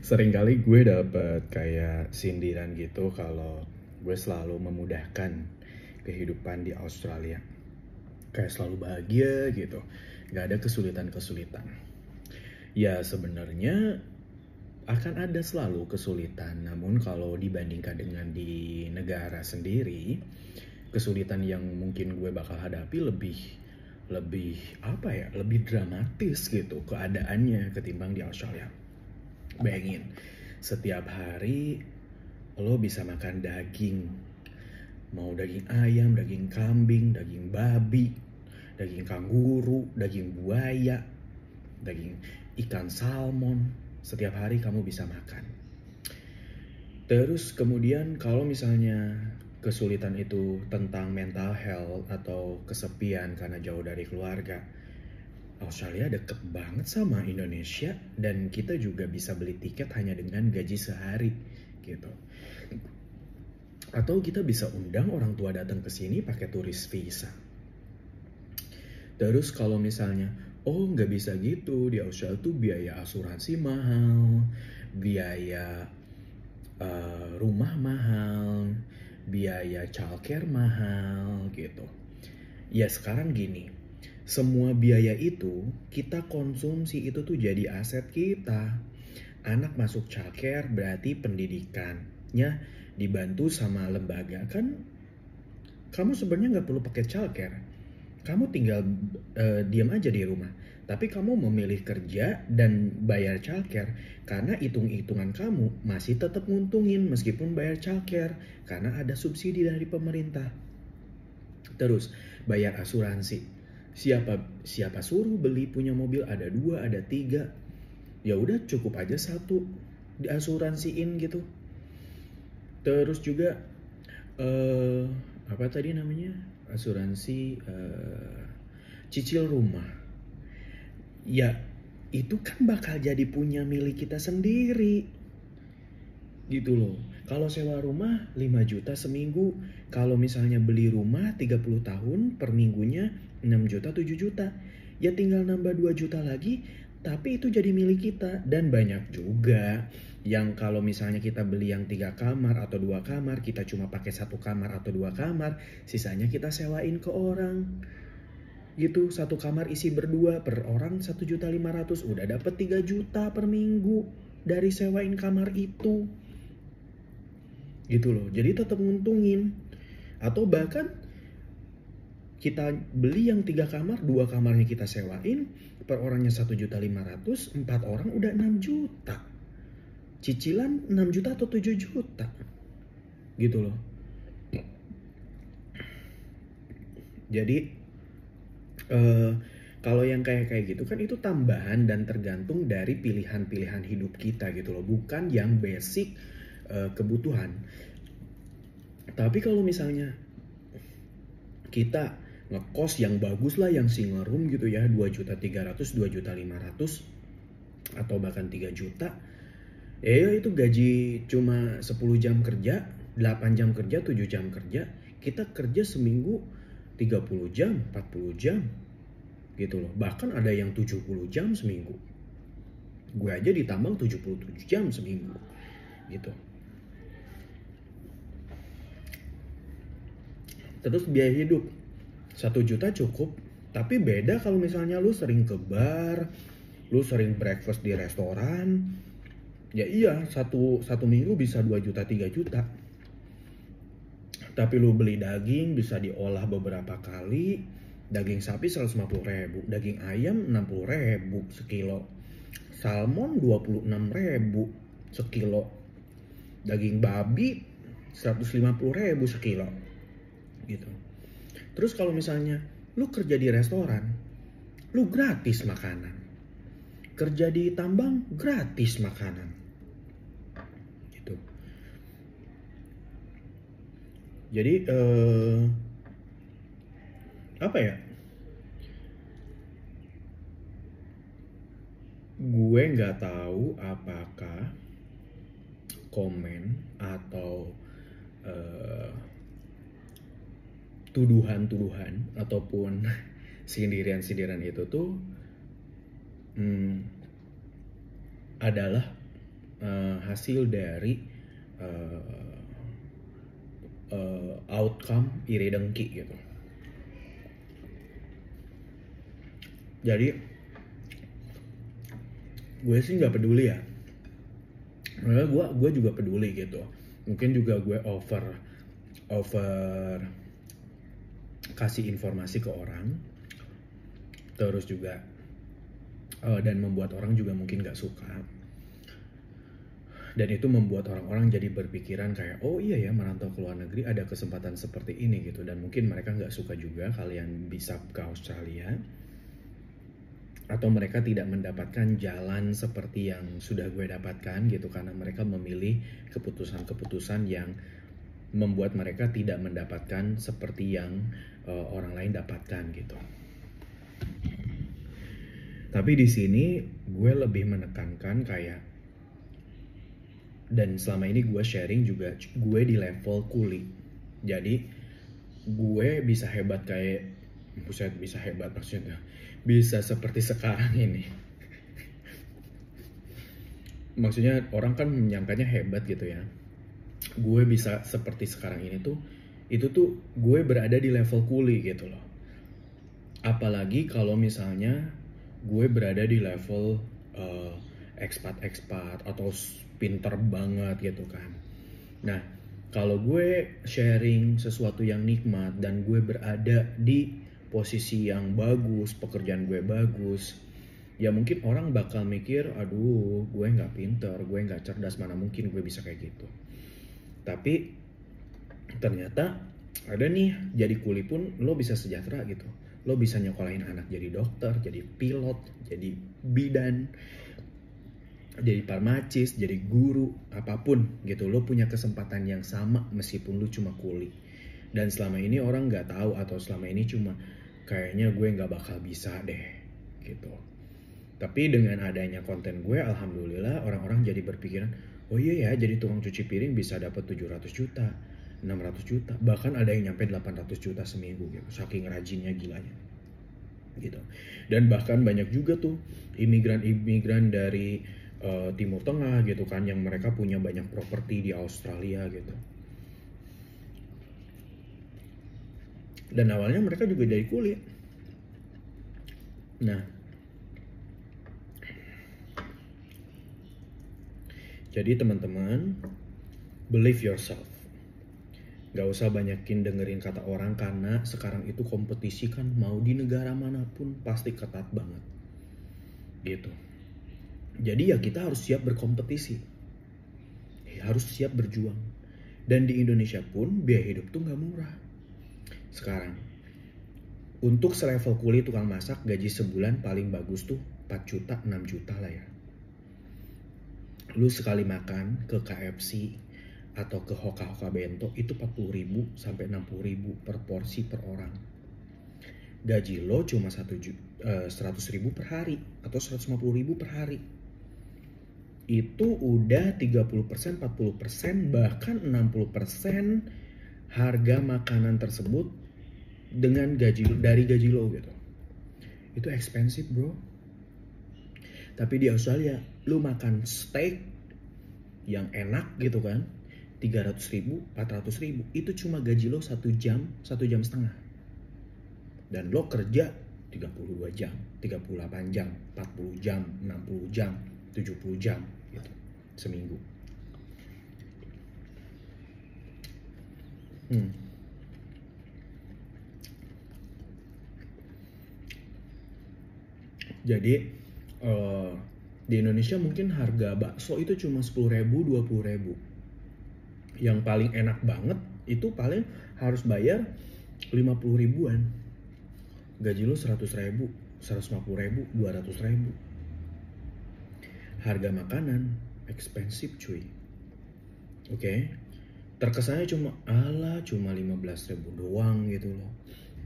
Seringkali gue dapet kayak sindiran gitu kalau gue selalu memudahkan kehidupan di Australia. Kayak selalu bahagia gitu, gak ada kesulitan-kesulitan. Ya sebenarnya akan ada selalu kesulitan, namun kalau dibandingkan dengan di negara sendiri, kesulitan yang mungkin gue bakal hadapi lebih lebih apa ya, lebih dramatis gitu keadaannya ketimbang di Australia. Bayangin, setiap hari lo bisa makan daging. Mau daging ayam, daging kambing, daging babi, daging kanguru, daging buaya, daging ikan salmon. Setiap hari kamu bisa makan. Terus kemudian kalau misalnya kesulitan itu tentang mental health atau kesepian karena jauh dari keluarga, Australia deket banget sama Indonesia dan kita juga bisa beli tiket hanya dengan gaji sehari gitu. Atau kita bisa undang orang tua datang ke sini pakai turis visa. Terus kalau misalnya, oh nggak bisa gitu, di Australia tuh biaya asuransi mahal, biaya rumah mahal, biaya childcare mahal gitu. Ya sekarang gini, semua biaya itu kita konsumsi itu tuh jadi aset kita. Anak masuk childcare berarti pendidikannya dibantu sama lembaga. Kan kamu sebenarnya nggak perlu pakai childcare. Kamu tinggal diam aja di rumah. Tapi kamu memilih kerja dan bayar childcare karena hitung-hitungan kamu masih tetap nguntungin meskipun bayar childcare karena ada subsidi dari pemerintah. Terus bayar asuransi. Siapa suruh beli punya mobil ada 2, ada 3. Ya udah cukup aja 1 diasuransiin gitu. Terus juga apa tadi namanya, asuransi cicil rumah. Ya itu kan bakal jadi punya milik kita sendiri gitu loh. Kalau sewa rumah 5 juta seminggu, kalau misalnya beli rumah 30 tahun per minggunya 6 juta 7 juta, ya tinggal nambah 2 juta lagi, tapi itu jadi milik kita. Dan banyak juga yang kalau misalnya kita beli yang 3 kamar atau 2 kamar, kita cuma pakai 1 kamar atau 2 kamar, sisanya kita sewain ke orang gitu. 1 kamar isi berdua, per orang 1.500.000, udah dapet 3 juta per minggu dari sewain kamar itu gitu loh. Jadi tetap nguntungin. Atau bahkan kita beli yang 3 kamar, 2 kamarnya kita sewain, per orangnya 1.500.000, 4 orang udah 6 juta. Cicilan 6 juta atau 7 juta gitu loh. Jadi kalau yang kayak gitu kan itu tambahan dan tergantung dari pilihan-pilihan hidup kita gitu loh, bukan yang basic kebutuhan. Tapi kalau misalnya kita ngekos yang bagus lah, yang single room gitu ya, 2.300.000, 2.500.000 atau bahkan 3 juta, ya itu gaji cuma 10 jam kerja, 8 jam kerja, 7 jam kerja, kita kerja seminggu 30 jam, 40 jam gitu loh. Bahkan ada yang 70 jam seminggu. Gue aja ditambang 77 jam seminggu gitu. Terus biaya hidup 1 juta cukup. Tapi beda kalau misalnya lu sering ke bar, lu sering breakfast di restoran. Ya iya, satu minggu bisa 2 juta 3 juta. Tapi lu beli daging bisa diolah beberapa kali. Daging sapi 150.000, daging ayam 60.000 sekilo, salmon 26.000 sekilo, daging babi 150.000 sekilo gitu. Terus kalau misalnya lu kerja di restoran, lu gratis makanan. Kerja di tambang gratis makanan gitu. Jadi apa ya, gue nggak tahu apakah komen atau tuduhan-tuduhan ataupun sindiran-sindiran itu tuh adalah hasil dari outcome iri dengki gitu. Jadi gue sih nggak peduli ya, gue juga peduli gitu. Mungkin juga gue over kasih informasi ke orang, terus juga dan membuat orang juga mungkin nggak suka. Dan itu membuat orang-orang jadi berpikiran kayak, oh iya ya, merantau ke luar negeri ada kesempatan seperti ini gitu. Dan mungkin mereka nggak suka juga kalian bisa ke Australia, atau mereka tidak mendapatkan jalan seperti yang sudah gue dapatkan gitu, karena mereka memilih keputusan-keputusan yang membuat mereka tidak mendapatkan seperti yang orang lain dapatkan gitu. Tapi di sini gue lebih menekankan kayak, dan selama ini gue sharing juga, gue di level kuli. Jadi gue bisa hebat kayak, bisa hebat maksudnya, bisa seperti sekarang ini. Maksudnya orang kan menyangkanya hebat gitu ya. Gue bisa seperti sekarang ini tuh, itu tuh gue berada di level kuli gitu loh. Apalagi kalau misalnya gue berada di level expat atau pinter banget gitu kan. Nah, kalau gue sharing sesuatu yang nikmat dan gue berada di posisi yang bagus, pekerjaan gue bagus, ya mungkin orang bakal mikir, aduh gue nggak pinter, gue nggak cerdas, mana mungkin gue bisa kayak gitu. Tapi ternyata ada nih, jadi kuli pun lo bisa sejahtera gitu. Lo bisa nyekolahin anak jadi dokter, jadi pilot, jadi bidan, jadi farmasis, jadi guru, apapun gitu. Lo punya kesempatan yang sama meskipun lo cuma kuli. Dan selama ini orang nggak tahu, atau selama ini cuma kayaknya gue nggak bakal bisa deh gitu. Tapi dengan adanya konten gue, alhamdulillah orang-orang jadi berpikiran, oh iya ya, jadi tukang cuci piring bisa dapat 700 juta, 600 juta, bahkan ada yang nyampe 800 juta seminggu gitu, saking rajinnya, gilanya gitu. Dan bahkan banyak juga tuh imigran dari Timur Tengah gitu kan, yang mereka punya banyak properti di Australia gitu. Dan awalnya mereka juga dari kulit. Nah, jadi teman-teman, believe yourself. Gak usah banyakin dengerin kata orang, karena sekarang itu kompetisi kan mau di negara manapun pasti ketat banget gitu. Jadi ya kita harus siap berkompetisi, harus siap berjuang. Dan di Indonesia pun biaya hidup tuh gak murah sekarang. Untuk selevel kuli tukang masak, gaji sebulan paling bagus tuh 4 juta, 6 juta lah ya. Lu sekali makan ke KFC atau ke Hoka-Hoka Bento itu 40.000 sampai 60.000 per porsi per orang. Gaji lo cuma 100.000 per hari atau 150.000 per hari. Itu udah 30%, 40%, bahkan 60% harga makanan tersebut dengan dari gaji lo gitu. Itu expensive bro. Tapi di Australia lu makan steak yang enak gitu kan, 300.000, 400.000, itu cuma gaji lo 1 jam, 1 jam setengah. Dan lo kerja 32 jam, 38 jam, 40 jam, 60 jam, 70 jam gitu seminggu. Jadi di Indonesia mungkin harga bakso itu cuma 10.000, 20.000. Yang paling enak banget itu paling harus bayar 50 ribuan. Gaji lo 100.000, 150.000, 200.000. Harga makanan expensive cuy. Oke. Terkesannya cuma 15.000 doang gitu loh.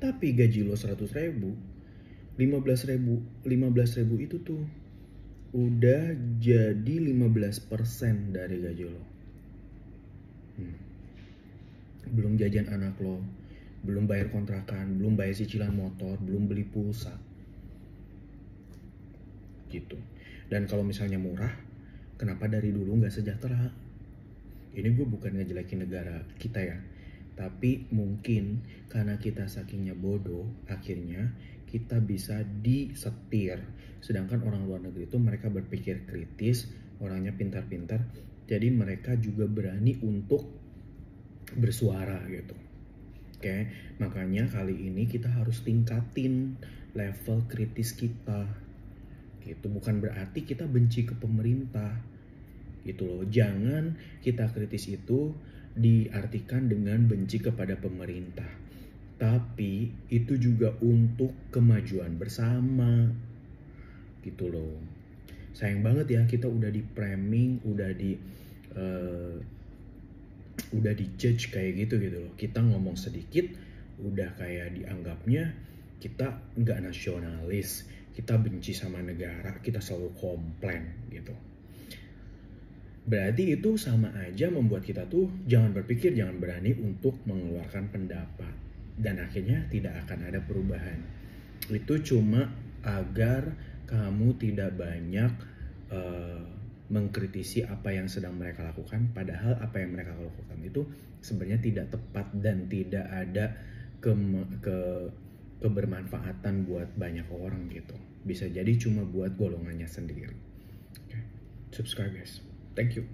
Tapi gaji lo 100.000, 15.000 itu tuh udah jadi 15% dari gaji lo. Belum jajan anak lo, belum bayar kontrakan, belum bayar cicilan motor, belum beli pulsa gitu. Dan kalau misalnya murah, kenapa dari dulu nggak sejahtera. Ini gue bukan ngejelekin negara kita ya, tapi mungkin karena kita sakingnya bodoh, akhirnya kita bisa disetir. Sedangkan orang luar negeri itu mereka berpikir kritis, orangnya pintar-pintar, jadi mereka juga berani untuk bersuara gitu. Oke, makanya kali ini kita harus tingkatin level kritis kita. Gitu, bukan berarti kita benci ke pemerintah. Gitu loh. Jangan kita kritis itu diartikan dengan benci kepada pemerintah. Tapi itu juga untuk kemajuan bersama. Gitu loh. Sayang banget ya kita udah di framing, udah di judge kayak gitu loh. Kita ngomong sedikit udah kayak dianggapnya kita nggak nasionalis, kita benci sama negara, kita selalu komplain gitu. Berarti itu sama aja membuat kita tuh jangan berpikir, jangan berani untuk mengeluarkan pendapat, dan akhirnya tidak akan ada perubahan. Itu cuma agar kamu tidak banyak mengkritisi apa yang sedang mereka lakukan, padahal apa yang mereka lakukan itu sebenarnya tidak tepat dan tidak ada kebermanfaatan buat banyak orang gitu. Bisa jadi cuma buat golongannya sendiri. Okay. Subscribe guys. Thank you.